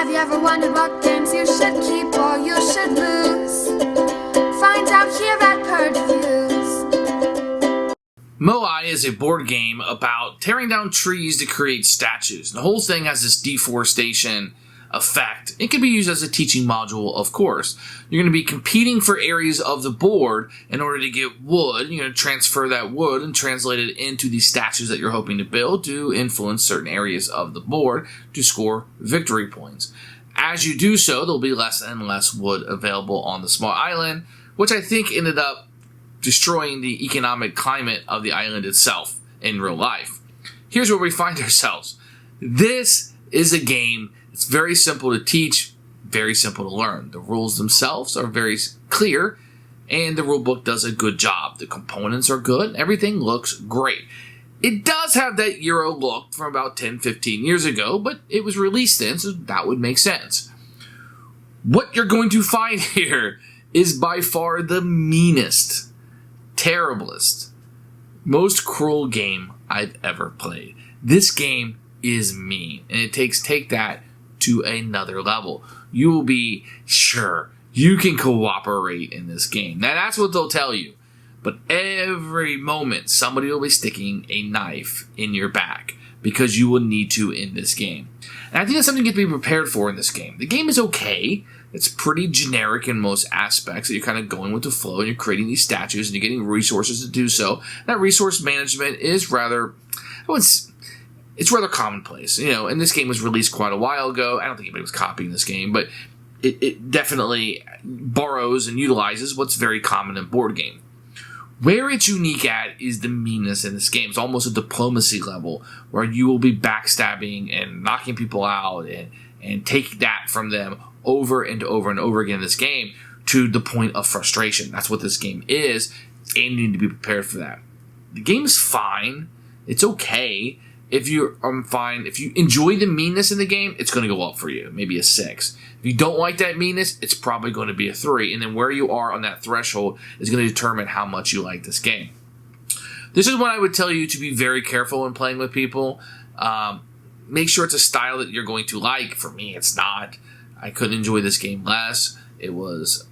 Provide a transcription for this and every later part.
Have you ever wondered what games you should keep or you should lose? Find out here at Purge Reviews. Moai is a board game about tearing down trees to create statues. The whole thing has this deforestation effect. It can be used as a teaching module, of course. You're going to be competing for areas of the board in order to get wood. You're going to transfer that wood and translate it into the statues that you're hoping to build to influence certain areas of the board to score victory points. As you do so, there'll be less and less wood available on the small island, which I think ended up destroying the economic climate of the island itself in real life. Here's where we find ourselves. This is a game. It's very simple to teach, very simple to learn. The rules themselves are very clear, and the rulebook does a good job. The components are good. Everything looks great. It does have that Euro look from about 10, 15 years ago, but it was released then, so that would make sense. What you're going to find here is by far the meanest, terriblest, most cruel game I've ever played. This game is mean, and it take that to another level. You will be sure you can cooperate in this game. Now that's what they'll tell you. But every moment somebody will be sticking a knife in your back because you will need to in this game. And I think that's something you have to be prepared for in this game. The game is okay. It's pretty generic in most aspects, that you're kind of going with the flow and you're creating these statues and you're getting resources to do so. That resource management is rather, it's rather commonplace. And this game was released quite a while ago. I don't think anybody was copying this game, but it definitely borrows and utilizes what's very common in board game. Where it's unique at is the meanness in this game. It's almost a diplomacy level where you will be backstabbing and knocking people out and take that from them over and over and over again in this game to the point of frustration. That's what this game is, and you need to be prepared for that. The game's fine. It's okay. If you enjoy the meanness in the game, it's going to go up for you, maybe a 6. If you don't like that meanness, it's probably going to be a 3. And then where you are on that threshold is going to determine how much you like this game. This is what I would tell you to be very careful when playing with people. Make sure it's a style that you're going to like. For me, it's not. I couldn't enjoy this game less. It was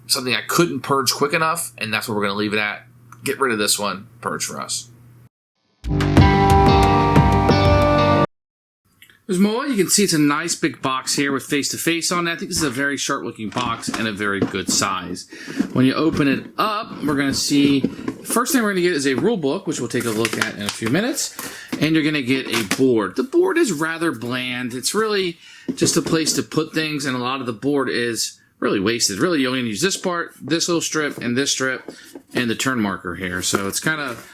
something I couldn't purge quick enough, and that's where we're going to leave it at. Get rid of this one. Purge for us. There's Moai. You can see it's a nice big box here with face-to-face on it. I think this is a very sharp-looking box and a very good size. When you open it up, we're going to see, first thing we're going to get is a rule book, which we'll take a look at in a few minutes. And you're going to get a board. The board is rather bland. It's really just a place to put things, and a lot of the board is really wasted. Really, you only use this part, this little strip, and this strip, and the turn marker here. So it's kind of,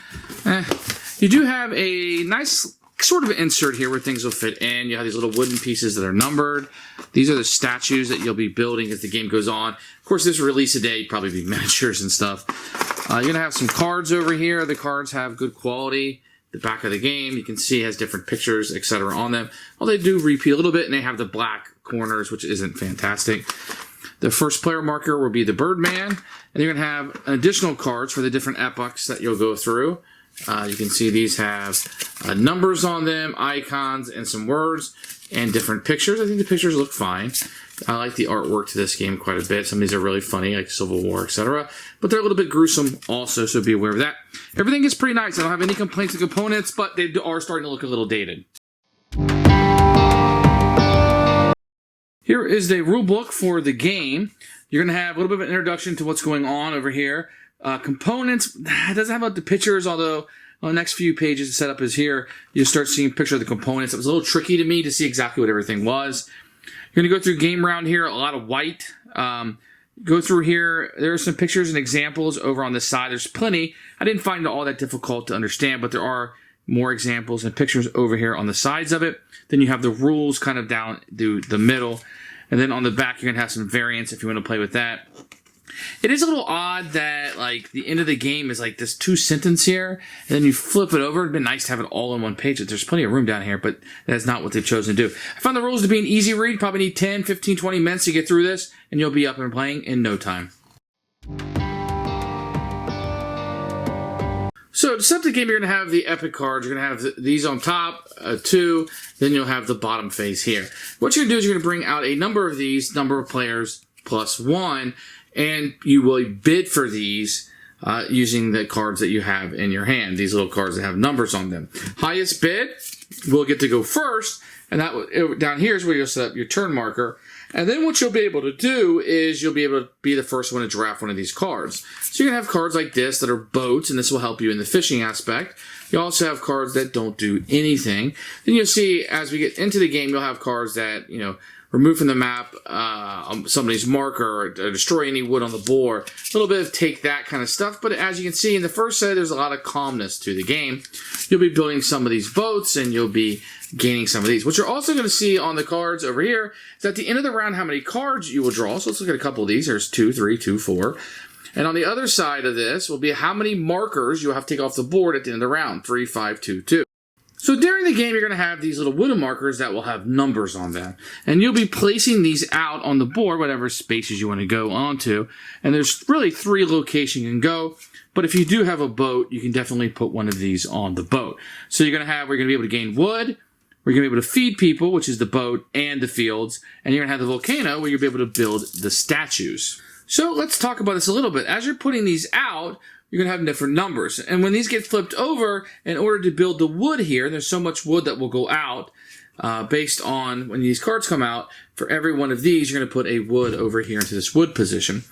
You do have a nice sort of insert here where things will fit in. You have these little wooden pieces that are numbered. These are the statues that you'll be building as the game goes on. Of course, this release today, probably be miniatures and stuff. You're going to have some cards over here. The cards have good quality. The back of the game, you can see, has different pictures, etc. on them. Well, they do repeat a little bit, and they have the black corners, which isn't fantastic. The first player marker will be the Birdman, and you're going to have additional cards for the different epochs that you'll go through. You can see these have numbers on them, icons, and some words, and different pictures. I think the pictures look fine. I like the artwork to this game quite a bit. Some of these are really funny, like Civil War, etc. But they're a little bit gruesome also, so be aware of that. Everything is pretty nice. I don't have any complaints with components, but they are starting to look a little dated. Here is the rule book for the game. You're going to have a little bit of an introduction to what's going on over here. Components, it doesn't have the pictures, although on the next few pages the setup is here. You start seeing a picture of the components. It was a little tricky to me to see exactly what everything was. You're going to go through game round here, a lot of white. Go through here. There are some pictures and examples over on this side. There's plenty. I didn't find it all that difficult to understand, but there are more examples and pictures over here on the sides of it. Then you have the rules kind of down the middle. And then on the back, you're going to have some variants if you want to play with that. It is a little odd that, like, the end of the game is like this 2-sentence here, and then you flip it over. It'd been nice to have it all in one page. There's plenty of room down here, but that's not what they've chosen to do. I found the rules to be an easy read. Probably need 10, 15, 20 minutes to get through this, and you'll be up and playing in no time. So to set up the game, you're going to have the epic cards. You're going to have these on top, 2. Then you'll have the bottom phase here. What you're going to do is you're going to bring out a number of these, number of players plus 1, and you will bid for these using the cards that you have in your hand. These little cards that have numbers on them. Highest bid will get to go first, and that down here is where you'll set up your turn marker. And then what you'll be able to do is you'll be able to be the first one to draft one of these cards. So you're going to have cards like this that are boats, and this will help you in the fishing aspect. You also have cards that don't do anything. Then you'll see as we get into the game, you'll have cards that, remove from the map somebody's marker or destroy any wood on the board. A little bit of take that kind of stuff. But as you can see in the first set, there's a lot of calmness to the game. You'll be building some of these boats, and you'll be gaining some of these. What you're also going to see on the cards over here is at the end of the round how many cards you will draw. So let's look at a couple of these. There's 2, 3, 2, 4. And on the other side of this will be how many markers you'll have to take off the board at the end of the round. 3, 5, 2, 2. So during the game, you're going to have these little wooden markers that will have numbers on them. And you'll be placing these out on the board, whatever spaces you want to go onto. And there's really 3 locations you can go. But if you do have a boat, you can definitely put one of these on the boat. So we're going to be able to gain wood. We're going to be able to feed people, which is the boat and the fields. And you're going to have the volcano where you'll be able to build the statues. So let's talk about this a little bit. As you're putting these out, you're going to have different numbers. And when these get flipped over, in order to build the wood here, there's so much wood that will go out based on when these cards come out. For every one of these, you're going to put a wood over here into this wood position.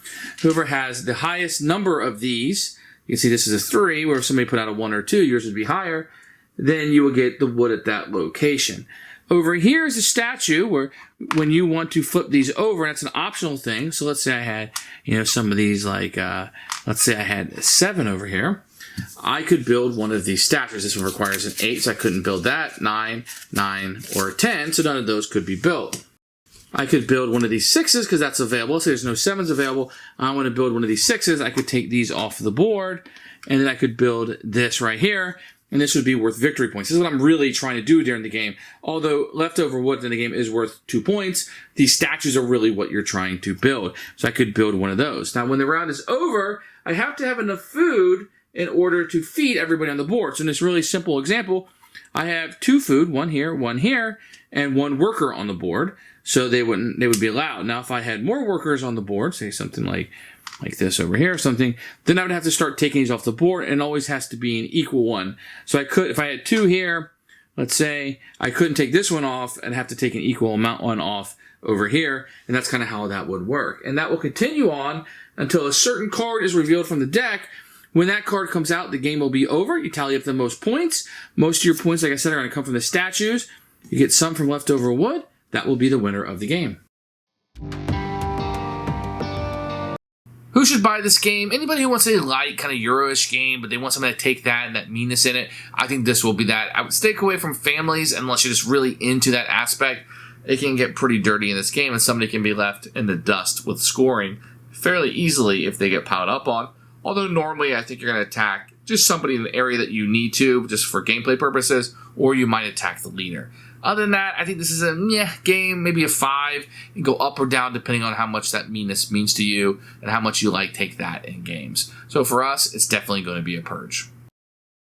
Whoever has the highest number of these, you can see this is a 3, where if somebody put out a 1 or 2, yours would be higher. Then you will get the wood at that location. Over here is a statue where when you want to flip these over, and it's an optional thing. So let's say I had, some of these like, let's say I had 7 over here. I could build one of these statues. This one requires an 8, so I couldn't build that. 9, 9, or 10, so none of those could be built. I could build one of these 6s because that's available. So there's no 7s available. I want to build one of these 6s. I could take these off the board, and then I could build this right here. And this would be worth victory points. This is what I'm really trying to do during the game. Although leftover wood in the game is worth 2 points, these statues are really what you're trying to build. So I could build one of those. Now, when the round is over, I have to have enough food in order to feed everybody on the board. So in this really simple example, I have 2 food, 1 here, and 1 worker on the board. So they would be allowed. Now, if I had more workers on the board, say something like this over here or something, then I would have to start taking these off the board, and it always has to be an equal one. So I could, if I had 2 here, let's say, I couldn't take this one off and have to take an equal amount one off over here, and that's kind of how that would work. And that will continue on until a certain card is revealed from the deck. When that card comes out, the game will be over. You tally up the most points. Most of your points, like I said, are going to come from the statues. You get some from leftover wood. That will be the winner of the game. Who should buy this game? Anybody who wants a light, kind of Euro-ish game, but they want something to take that and that meanness in it, I think this will be that. I would stay away from families unless you're just really into that aspect. It can get pretty dirty in this game, and somebody can be left in the dust with scoring fairly easily if they get piled up on. Although normally I think you're going to attack just somebody in the area that you need to, just for gameplay purposes, or you might attack the leader. Other than that, I think this is a game, maybe a 5. You can go up or down depending on how much that meanness means to you and how much you take that in games. So for us, it's definitely going to be a Purge.